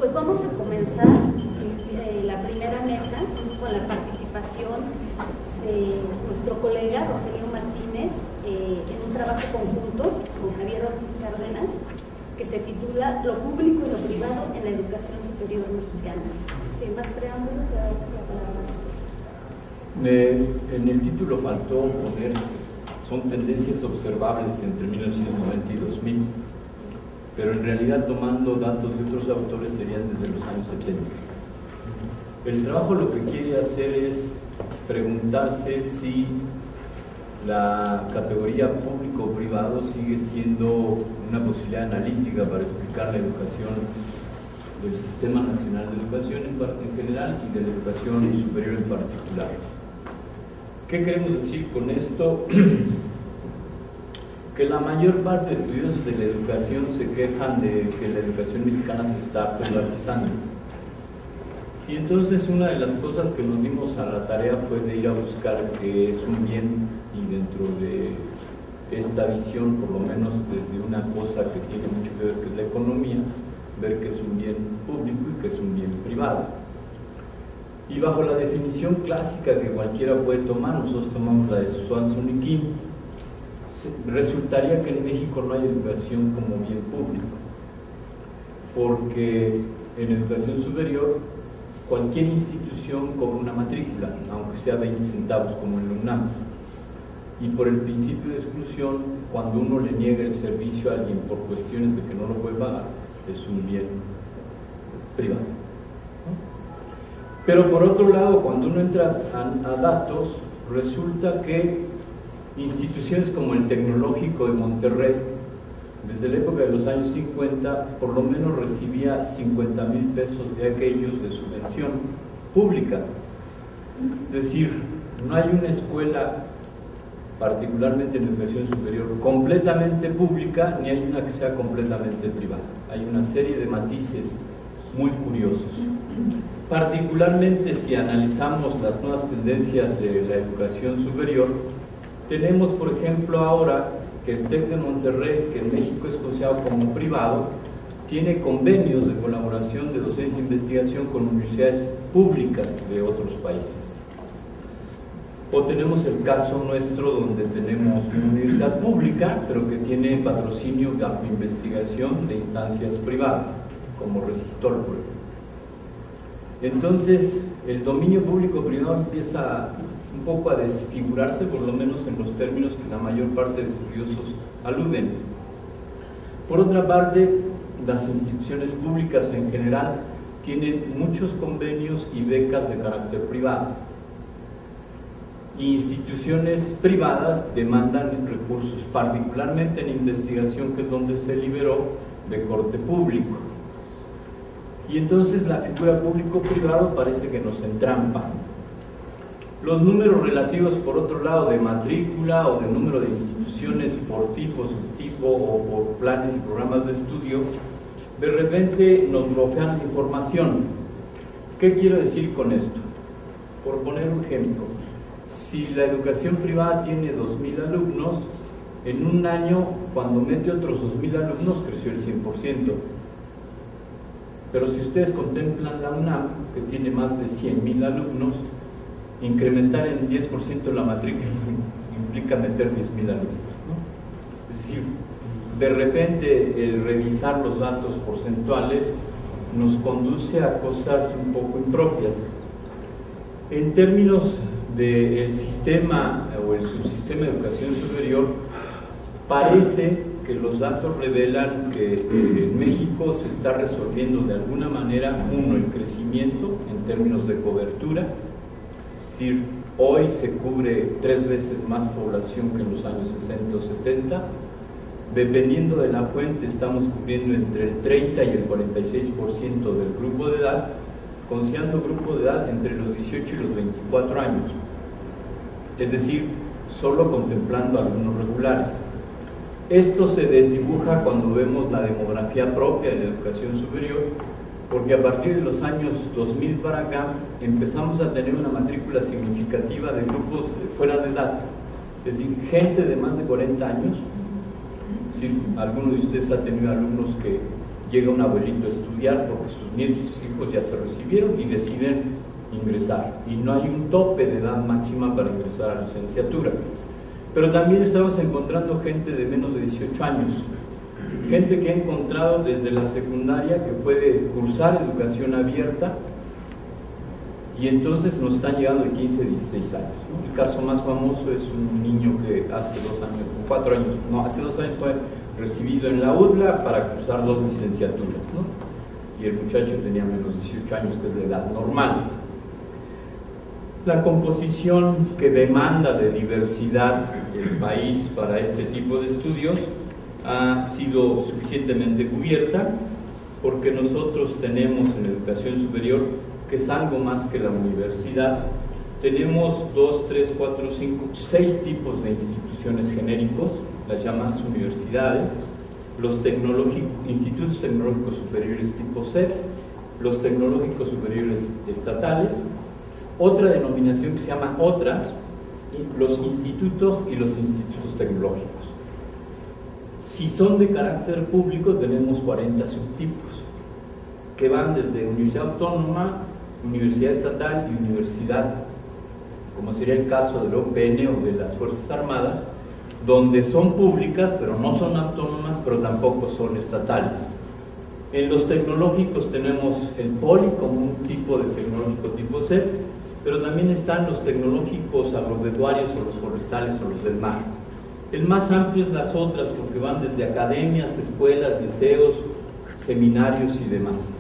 pues vamos a comenzar la primera mesa con la participación de nuestro colega Rogelio Martínez en un trabajo conjunto con Javier Ortiz Cárdenas que se titula Lo público y lo privado en la educación superior mexicana. Sin más preámbulos, te damos la palabra. En el título faltó poner son tendencias observables entre 1990 y 2000, pero en realidad tomando datos de otros autores serían desde los años 70. El trabajo lo que quiere hacer es preguntarse si la categoría público o privado sigue siendo una posibilidad analítica para explicar la educación del Sistema Nacional de Educación en general y de la educación superior en particular. ¿Qué queremos decir con esto? Que la mayor parte de estudiosos de la educación se quejan de que la educación mexicana se está privatizando. Y entonces una de las cosas que nos dimos a la tarea fue de ir a buscar qué es un bien, y dentro de esta visión, por lo menos desde una cosa que tiene mucho que ver, que es la economía, ver qué es un bien público y qué es un bien privado. Y bajo la definición clásica que cualquiera puede tomar, nosotros tomamos la de Swanson y Kim, resultaría que en México no hay educación como bien público, porque en educación superior cualquier institución cobra una matrícula, aunque sea 20 centavos como en la UNAM, y por el principio de exclusión, cuando uno le niega el servicio a alguien por cuestiones de que no lo puede pagar, es un bien privado. Pero por otro lado, cuando uno entra a datos, resulta que instituciones como el Tecnológico de Monterrey, desde la época de los años 50, por lo menos recibía 50,000 pesos de aquellos de subvención pública. Es decir, no hay una escuela, particularmente en educación superior, completamente pública, ni hay una que sea completamente privada. Hay una serie de matices muy curiosos. Particularmente si analizamos las nuevas tendencias de la educación superior, tenemos, por ejemplo, ahora que el TEC de Monterrey, que en México es considerado como privado, tiene convenios de colaboración de docencia e investigación con universidades públicas de otros países. O tenemos el caso nuestro, donde tenemos una universidad pública, pero que tiene patrocinio bajo investigación de instancias privadas, como Resistol, por ejemplo. Entonces, el dominio público-privado empieza un poco a desfigurarse, por lo menos en los términos que la mayor parte de estudiosos aluden. Por otra parte, las instituciones públicas en general tienen muchos convenios y becas de carácter privado. Y instituciones privadas demandan recursos, particularmente en investigación, que es donde se liberó, de corte público. Y entonces la figura público-privado parece que nos entrampa. Los números relativos, por otro lado, de matrícula o de número de instituciones por tipo, subtipo o por planes y programas de estudio, de repente nos bloquean la información. ¿Qué quiero decir con esto? Por poner un ejemplo, si la educación privada tiene 2,000 alumnos, en un año, cuando mete otros 2,000 alumnos, creció el 100%. Pero si ustedes contemplan la UNAM, que tiene más de 100,000 alumnos, incrementar en 10% la matrícula implica meter 10,000 alumnos, ¿no? Es decir, de repente el revisar los datos porcentuales nos conduce a cosas un poco impropias. En términos del sistema o el subsistema de educación superior, parece que los datos revelan que en México se está resolviendo de alguna manera, uno, el crecimiento en términos de cobertura. Es decir, hoy se cubre 3 veces más población que en los años 60 o 70. Dependiendo de la fuente, estamos cubriendo entre el 30 y el 46% del grupo de edad, considerando grupo de edad entre los 18 y los 24 años. Es decir, solo contemplando alumnos regulares. Esto se desdibuja cuando vemos la demografía propia de la educación superior, porque a partir de los años 2000 para acá empezamos a tener una matrícula significativa de grupos fuera de edad, es decir, gente de más de 40 años. Es decir, alguno de ustedes ha tenido alumnos que llega un abuelito a estudiar porque sus nietos y sus hijos ya se recibieron y deciden ingresar. Y no hay un tope de edad máxima para ingresar a la licenciatura. Pero también estamos encontrando gente de menos de 18 años, gente que ha encontrado desde la secundaria que puede cursar educación abierta, y entonces nos están llegando de 15, 16 años, ¿no? El caso más famoso es un niño que hace 2 años, 4 años, no, hace 2 años fue recibido en la UDLA para cursar 2 licenciaturas, ¿no? Y el muchacho tenía menos de 18 años, que es la edad normal. La composición que demanda de diversidad el país para este tipo de estudios ha sido suficientemente cubierta, porque nosotros tenemos en educación superior, que es algo más que la universidad, tenemos 2, 3, 4, 5, 6 tipos de instituciones genéricos, las llamadas universidades, los institutos tecnológicos superiores tipo C, los tecnológicos superiores estatales, otra denominación que se llama otras, los institutos y los institutos tecnológicos. Si son de carácter público, tenemos 40 subtipos, que van desde universidad autónoma, universidad estatal y universidad, como sería el caso del OPN o de las Fuerzas Armadas, donde son públicas, pero no son autónomas, pero tampoco son estatales. En los tecnológicos tenemos el POLI como un tipo de tecnológico tipo C, pero también están los tecnológicos agropecuarios o los forestales o los del mar. El más amplio es las otras, porque van desde academias, escuelas, liceos, seminarios y demás.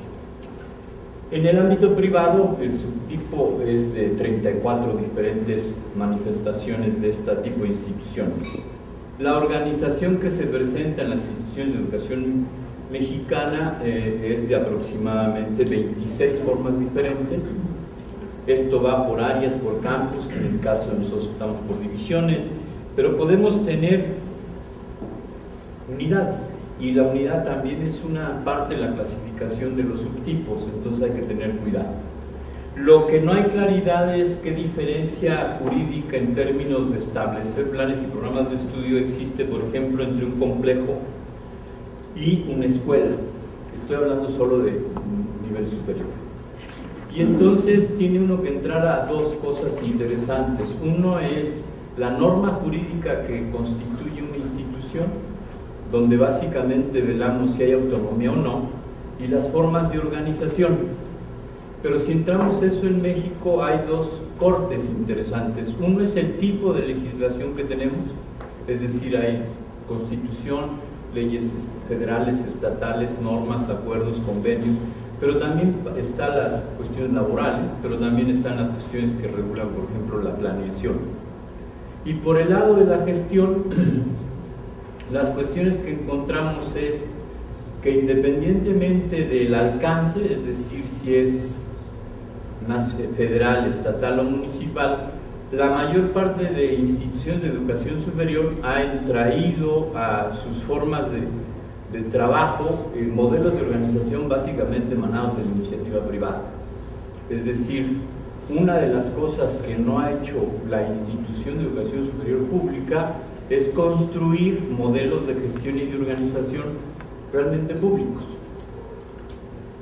En el ámbito privado, el subtipo es de 34 diferentes manifestaciones de este tipo de instituciones. La organización que se presenta en las instituciones de educación mexicana es de aproximadamente 26 formas diferentes. Esto va por áreas, por campus, en el caso de nosotros estamos por divisiones, pero podemos tener unidades, y la unidad también es una parte de la clasificación de los subtipos, entonces hay que tener cuidado. Lo que no hay claridad es qué diferencia jurídica en términos de establecer planes y programas de estudio existe, por ejemplo, entre un complejo y una escuela. Estoy hablando solo de nivel superior. Y entonces tiene uno que entrar a dos cosas interesantes. Uno es la norma jurídica que constituye una institución, donde básicamente velamos si hay autonomía o no, y las formas de organización. Pero si entramos eso en México, hay dos cortes interesantes. Uno es el tipo de legislación que tenemos, es decir, hay constitución, leyes federales, estatales, normas, acuerdos, convenios, pero también están las cuestiones laborales, pero también están las cuestiones que regulan, por ejemplo, la planeación. Y por el lado de la gestión, las cuestiones que encontramos es que independientemente del alcance, es decir, si es federal, estatal o municipal, la mayor parte de instituciones de educación superior han traído a sus formas de trabajo modelos de organización básicamente emanados de la iniciativa privada. Es decir, una de las cosas que no ha hecho la institución de educación superior pública es construir modelos de gestión y de organización realmente públicos.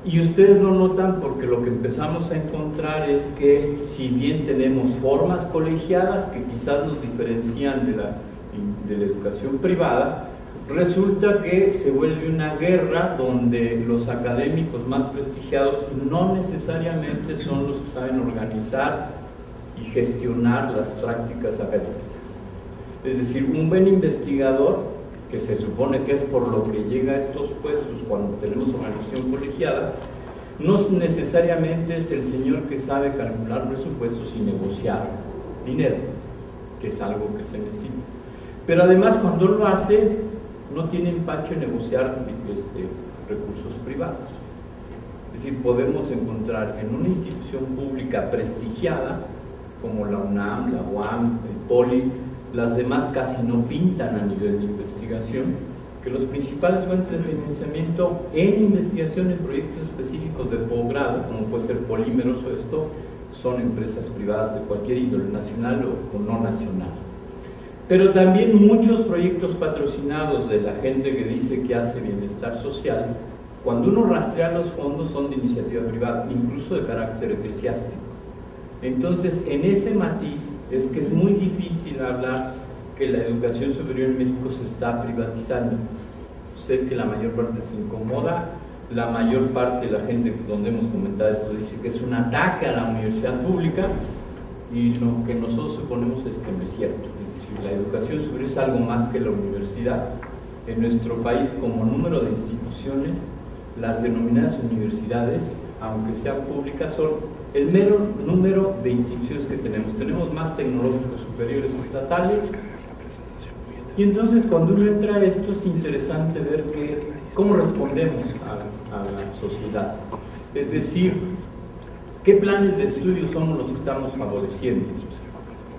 Y ustedes lo notan porque lo que empezamos a encontrar es que, si bien tenemos formas colegiadas que quizás nos diferencian de la educación privada, resulta que se vuelve una guerra donde los académicos más prestigiados no necesariamente son los que saben organizar y gestionar las prácticas académicas. Es decir, un buen investigador, que se supone que es por lo que llega a estos puestos cuando tenemos organización colegiada, no necesariamente es el señor que sabe calcular presupuestos y negociar dinero, que es algo que se necesita. Pero además, cuando lo hace, no tiene empacho en negociar recursos privados. Es decir, podemos encontrar en una institución pública prestigiada, como la UNAM, la UAM, el POLI, las demás casi no pintan a nivel de investigación, que los principales fuentes de financiamiento en investigación en proyectos específicos de posgrado, como puede ser polímeros o esto, son empresas privadas de cualquier índole, nacional o no nacional. Pero también muchos proyectos patrocinados de la gente que dice que hace bienestar social Cuando uno rastrea los fondos son de iniciativa privada, incluso de carácter eclesiástico. Entonces, en ese matiz es que es muy difícil hablar que la educación superior en México se está privatizando. Sé que la mayor parte se incomoda, la mayor parte de la gente donde hemos comentado esto dice que es un ataque a la universidad pública, y lo que nosotros suponemos es que no es cierto. Es decir, la educación superior es algo más que la universidad. En nuestro país, como número de instituciones, las denominadas universidades, aunque sean públicas, son el mero número de instituciones que tenemos. Tenemos más tecnológicos superiores estatales, y entonces cuando uno entra a esto es interesante ver cómo respondemos a la sociedad. Es decir, ¿qué planes de estudio son los que estamos favoreciendo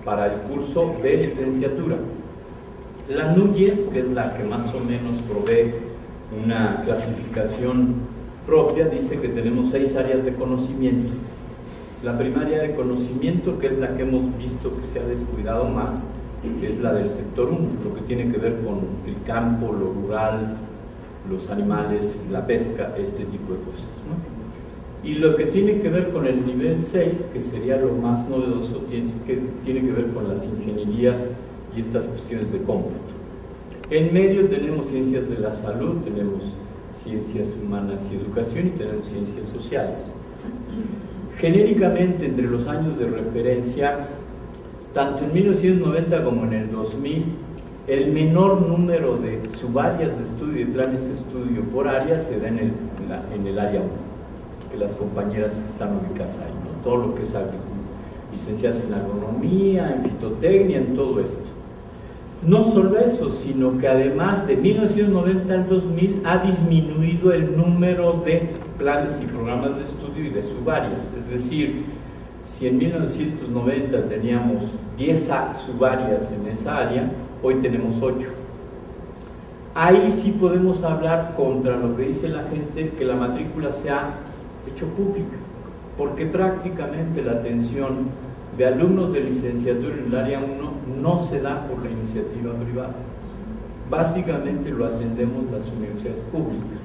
para el curso de licenciatura? La NUYES, que es la que más o menos provee una clasificación propia, dice que tenemos 6 áreas de conocimiento. La primaria de conocimiento, que es la que hemos visto que se ha descuidado más, es la del sector 1, lo que tiene que ver con el campo, lo rural, los animales, la pesca, este tipo de cosas, ¿no? Y lo que tiene que ver con el nivel 6, que sería lo más novedoso, tiene que ver con las ingenierías y estas cuestiones de cómputo. En medio tenemos ciencias de la salud, tenemos ciencias humanas y educación, y tenemos ciencias sociales. Genéricamente, entre los años de referencia, tanto en 1990 como en el 2000, el menor número de subáreas de estudio y planes de estudio por área se da en el área 1, que las compañeras están ubicadas ahí, ¿no? Todo lo que es licenciadas en agronomía, en fitotecnia, en todo esto. No solo eso, sino que además de 1990 al 2000 ha disminuido el número de planes y programas de estudio y de subáreas. Es decir, si en 1990 teníamos 10 subáreas en esa área, hoy tenemos 8. Ahí sí podemos hablar contra lo que dice la gente, que la matrícula se ha hecho pública, porque prácticamente la atención de alumnos de licenciatura en el área 1 no se da por la iniciativa privada. Básicamente lo atendemos las universidades públicas.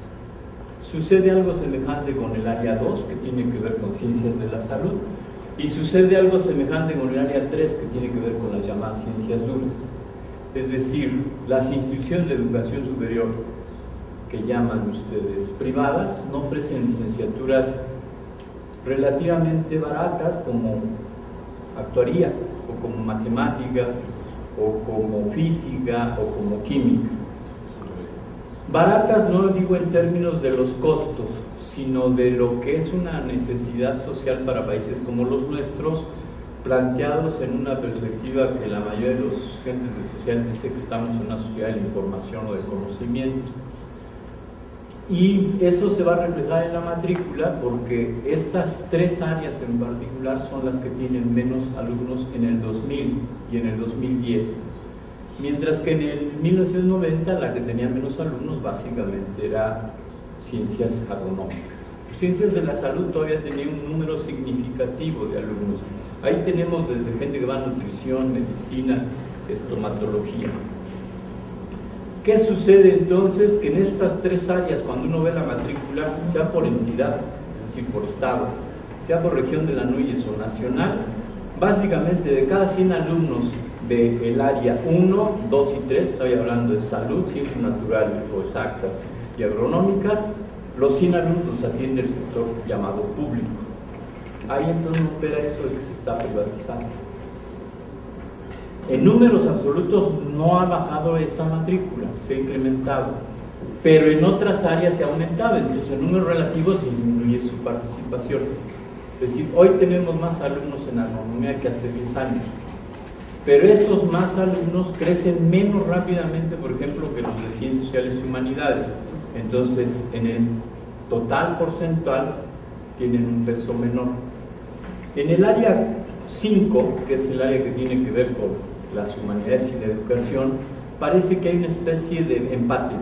Sucede algo semejante con el área 2, que tiene que ver con ciencias de la salud, y sucede algo semejante con el área 3, que tiene que ver con las llamadas ciencias duras. Es decir, las instituciones de educación superior que llaman ustedes privadas no ofrecen licenciaturas relativamente baratas como actuaría, o como matemáticas, o como física, o como química. Baratas no digo en términos de los costos, sino de lo que es una necesidad social para países como los nuestros, planteados en una perspectiva que la mayoría de los agentes sociales dice que estamos en una sociedad de la información o del conocimiento. Y eso se va a reflejar en la matrícula, porque estas 3 áreas en particular son las que tienen menos alumnos en el 2000 y en el 2010, mientras que en el 1990 la que tenía menos alumnos básicamente era ciencias agronómicas. Ciencias de la salud todavía tenía un número significativo de alumnos. Ahí tenemos desde gente que va a nutrición, medicina, estomatología. ¿Qué sucede entonces? Que en estas 3 áreas, cuando uno ve la matrícula, sea por entidad, es decir, por estado, sea por región de la NUYES o nacional, básicamente de cada 100 alumnos del área 1, 2 y 3, estoy hablando de salud, ciencias naturales o exactas y agronómicas, los 100 alumnos los atiende el sector llamado público. Ahí entonces opera eso de que se está privatizando. En números absolutos no ha bajado esa matrícula, se ha incrementado, pero en otras áreas se ha aumentado, entonces en números relativos disminuye su participación. Es decir, hoy tenemos más alumnos en agronomía que hace 10 años, pero esos más alumnos crecen menos rápidamente, por ejemplo, que los de ciencias sociales y humanidades. Entonces, en el total porcentual tienen un peso menor. En el área 5, que es el área que tiene que ver con las humanidades y la educación, parece que hay una especie de empate.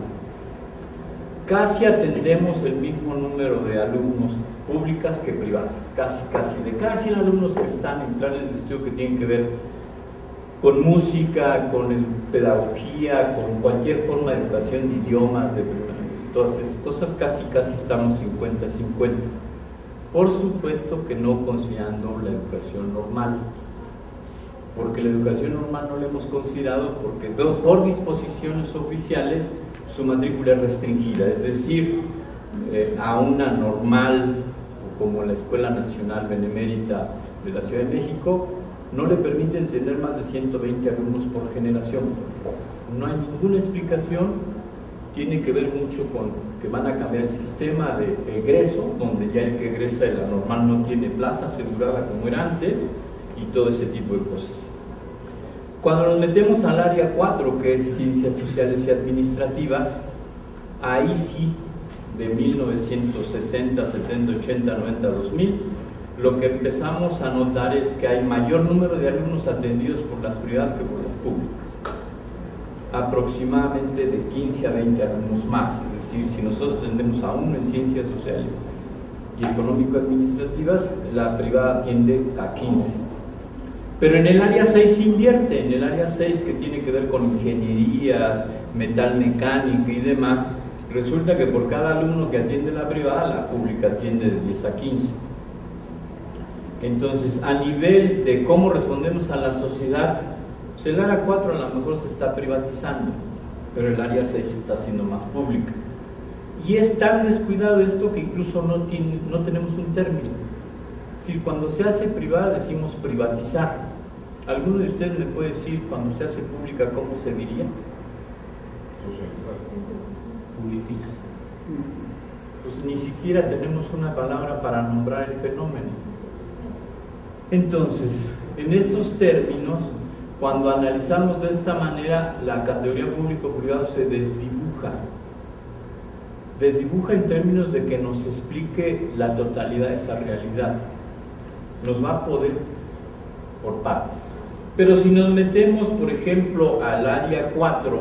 Casi atendemos el mismo número de alumnos públicas que privadas, casi. De cada 100 alumnos que están en planes de estudio que tienen que ver con música, con pedagogía, con cualquier forma de educación de idiomas, todas esas cosas, casi estamos 50-50. Por supuesto que no considerando la educación normal, porque la educación normal no la hemos considerado porque por disposiciones oficiales su matrícula es restringida, es decir, a una normal como la Escuela Nacional Benemérita de la Ciudad de México no le permiten tener más de 120 alumnos por generación. No hay ninguna explicación, tiene que ver mucho con que van a cambiar el sistema de egreso, donde ya el que egresa de la normal no tiene plaza asegurada como era antes, y todo ese tipo de cosas. Cuando nos metemos al área 4, que es Ciencias Sociales y Administrativas, ahí sí, de 1960, 70, 80, 90, 2000, lo que empezamos a notar es que hay mayor número de alumnos atendidos por las privadas que por las públicas. Aproximadamente de 15 a 20 alumnos más, es decir, si nosotros atendemos a uno en Ciencias Sociales y Económico-Administrativas, la privada atiende a 15. Pero en el área 6 se invierte, en el área 6 que tiene que ver con ingenierías, metalmecánica y demás, resulta que por cada alumno que atiende la privada, la pública atiende de 10 a 15. Entonces, a nivel de cómo respondemos a la sociedad, pues el área 4 a lo mejor se está privatizando, pero el área 6 se está haciendo más pública. Y es tan descuidado esto que incluso no tenemos un término. Es decir, cuando se hace privada decimos privatizar. ¿Alguno de ustedes me puede decir cuando se hace pública cómo se diría? Publifica. Pues ni siquiera tenemos una palabra para nombrar el fenómeno. Entonces, en esos términos, cuando analizamos de esta manera, la categoría público-privado se desdibuja. Desdibuja en términos de que nos explique la totalidad de esa realidad. Nos va a poder por partes. Pero si nos metemos, por ejemplo, al área 4,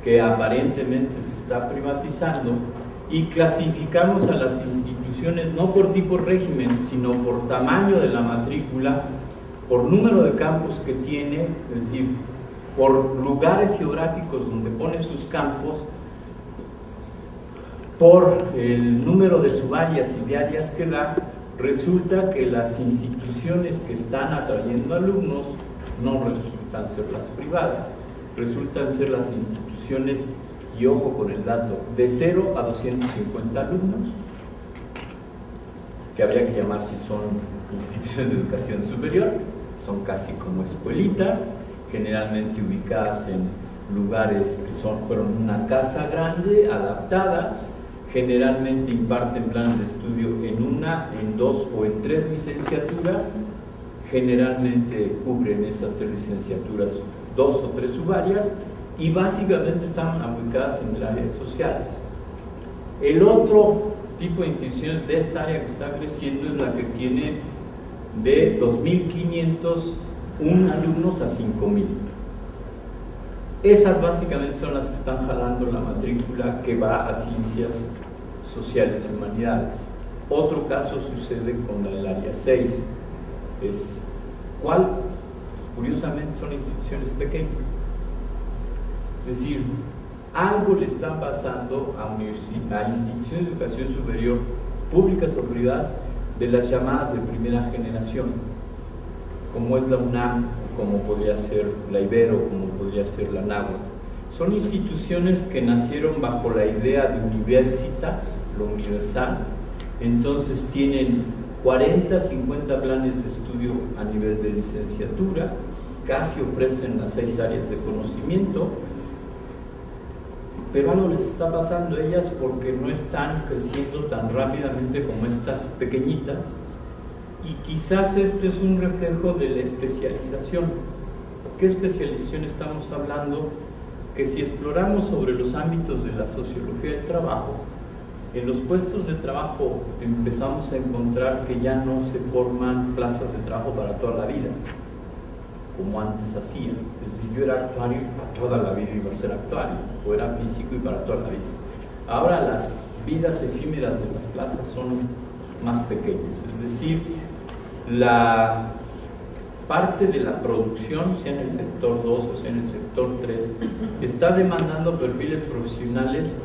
que aparentemente se está privatizando, y clasificamos a las instituciones no por tipo régimen, sino por tamaño de la matrícula, por número de campus que tiene, es decir, por lugares geográficos donde pone sus campos, por el número de subáreas y diarias que da, resulta que las instituciones que están atrayendo alumnos no resultan ser las privadas, resultan ser las instituciones, y ojo con el dato, de 0 a 250 alumnos, que habría que llamar si son instituciones de educación superior, son casi como escuelitas, generalmente ubicadas en lugares que fueron una casa grande, adaptadas, generalmente imparten planes de estudio en una, en dos o en 3 licenciaturas, generalmente cubren esas 3 licenciaturas 2 o 3 subáreas y básicamente están ubicadas en el área de sociales. El otro tipo de instituciones de esta área que está creciendo es la que tiene de 2.501 alumnos a 5.000. Esas básicamente son las que están jalando la matrícula que va a Ciencias Sociales y Humanidades. Otro caso sucede con el área 6, ¿cuál? Curiosamente son instituciones pequeñas. Es decir, algo le está pasando a instituciones de educación superior, públicas o privadas, de las llamadas de primera generación, como es la UNAM, como podría ser la Ibero, como podría ser la NAHUAC. Son instituciones que nacieron bajo la idea de universitas, lo universal, entonces tienen 40, 50 planes de estudio a nivel de licenciatura, casi ofrecen las 6 áreas de conocimiento, pero algo les está pasando a ellas porque no están creciendo tan rápidamente como estas pequeñitas, y quizás esto es un reflejo de la especialización. ¿Qué especialización estamos hablando? Que si exploramos sobre los ámbitos de la sociología del trabajo, en los puestos de trabajo empezamos a encontrar que ya no se forman plazas de trabajo para toda la vida, como antes hacían. Es decir, yo era actuario y para toda la vida iba a ser actuario, o era físico y para toda la vida. Ahora las vidas efímeras de las plazas son más pequeñas, es decir, la parte de la producción, sea en el sector 2 o sea en el sector 3, está demandando perfiles profesionales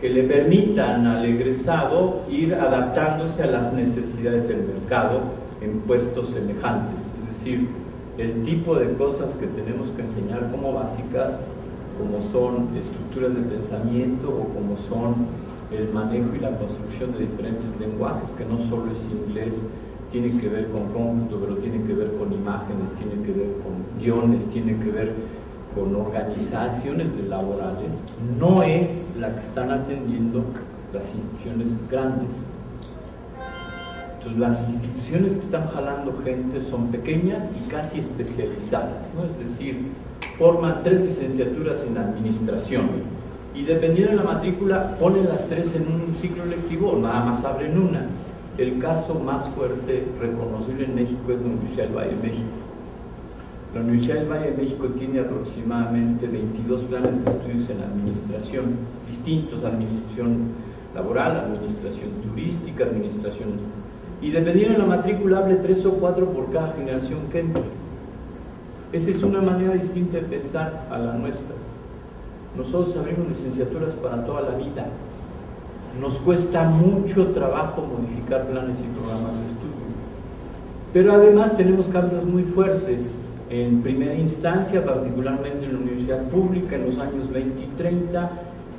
que le permitan al egresado ir adaptándose a las necesidades del mercado en puestos semejantes. Es decir, el tipo de cosas que tenemos que enseñar como básicas, como son estructuras de pensamiento o como son el manejo y la construcción de diferentes lenguajes, que no solo es inglés, tiene que ver con cómputo, pero tiene que ver con imágenes, tiene que ver con guiones, tiene que ver con organizaciones laborales, no es la que están atendiendo las instituciones grandes. Entonces, las instituciones que están jalando gente son pequeñas y casi especializadas, ¿no? Es decir, forman 3 licenciaturas en administración y dependiendo de la matrícula ponen las 3 en un ciclo lectivo o nada más abren una. El caso más fuerte, reconocible en México, es la Universidad del Valle de México. La Universidad del Valle de México tiene aproximadamente 22 planes de estudios en administración, distintos: administración laboral, administración turística, administración... Y dependiendo de la matrícula, hable 3 o 4 por cada generación que entre. Esa es una manera distinta de pensar a la nuestra. Nosotros abrimos licenciaturas para toda la vida. Nos cuesta mucho trabajo modificar planes y programas de estudio. Pero además tenemos cambios muy fuertes. En primera instancia, particularmente en la universidad pública, en los años 20 y 30,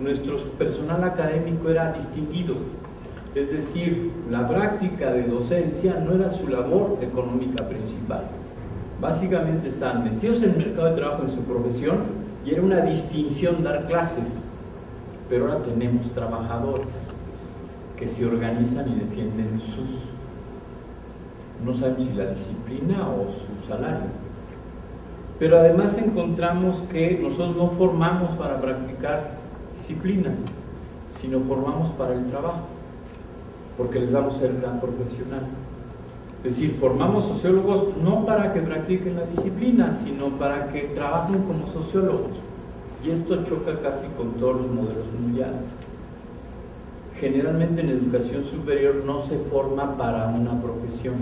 nuestro personal académico era distinguido. Es decir, la práctica de docencia no era su labor económica principal. Básicamente estaban metidos en el mercado de trabajo en su profesión y era una distinción dar clases. Pero ahora tenemos trabajadores que se organizan y defienden sus... no sabemos si la disciplina o su salario. Pero además encontramos que nosotros no formamos para practicar disciplinas, sino formamos para el trabajo, porque les damos el gran profesional. Es decir, formamos sociólogos no para que practiquen la disciplina, sino para que trabajen como sociólogos. Y esto choca casi con todos los modelos mundiales. Generalmente en educación superior no se forma para una profesión,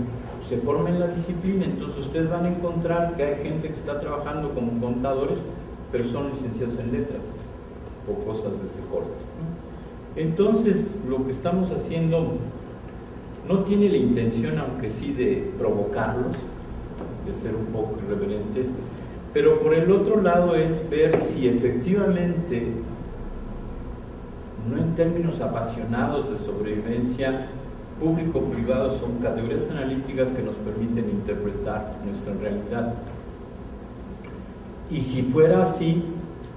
se forma en la disciplina. Entonces ustedes van a encontrar que hay gente que está trabajando como contadores, pero son licenciados en letras o cosas de ese corte. Entonces lo que estamos haciendo no tiene la intención, aunque sí, de provocarlos, de ser un poco irreverentes, pero por el otro lado es ver si efectivamente, no en términos apasionados de sobrevivencia, público o privado son categorías analíticas que nos permiten interpretar nuestra realidad. Y si fuera así,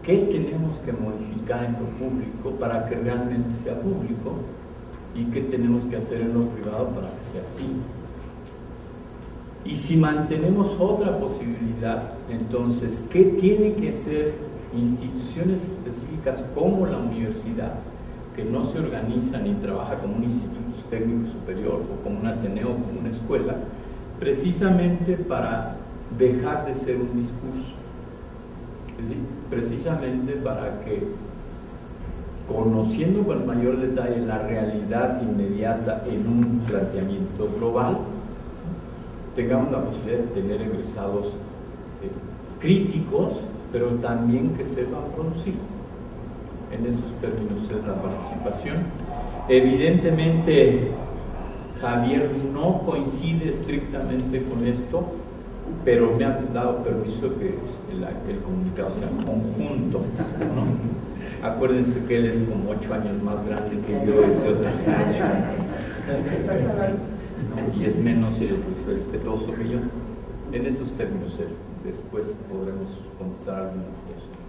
¿qué tenemos que modificar en lo público para que realmente sea público? ¿Y qué tenemos que hacer en lo privado para que sea así? Y si mantenemos otra posibilidad, entonces, ¿qué tienen que hacer instituciones específicas como la universidad, que no se organiza ni trabaja como un instituto técnico superior o como un ateneo o como una escuela, precisamente para dejar de ser un discurso? Es decir, precisamente para que, conociendo con mayor detalle la realidad inmediata en un planteamiento global, tengamos la posibilidad de tener egresados críticos, pero también que sepan producir. En esos términos es la participación. Evidentemente, Javier no coincide estrictamente con esto, pero me han dado permiso que el comunicado sea conjunto, ¿no? Acuérdense que él es como 8 años más grande que yo, es de otra generación, y es menos respetuoso que yo. En esos términos, después podremos contestar algunas cosas.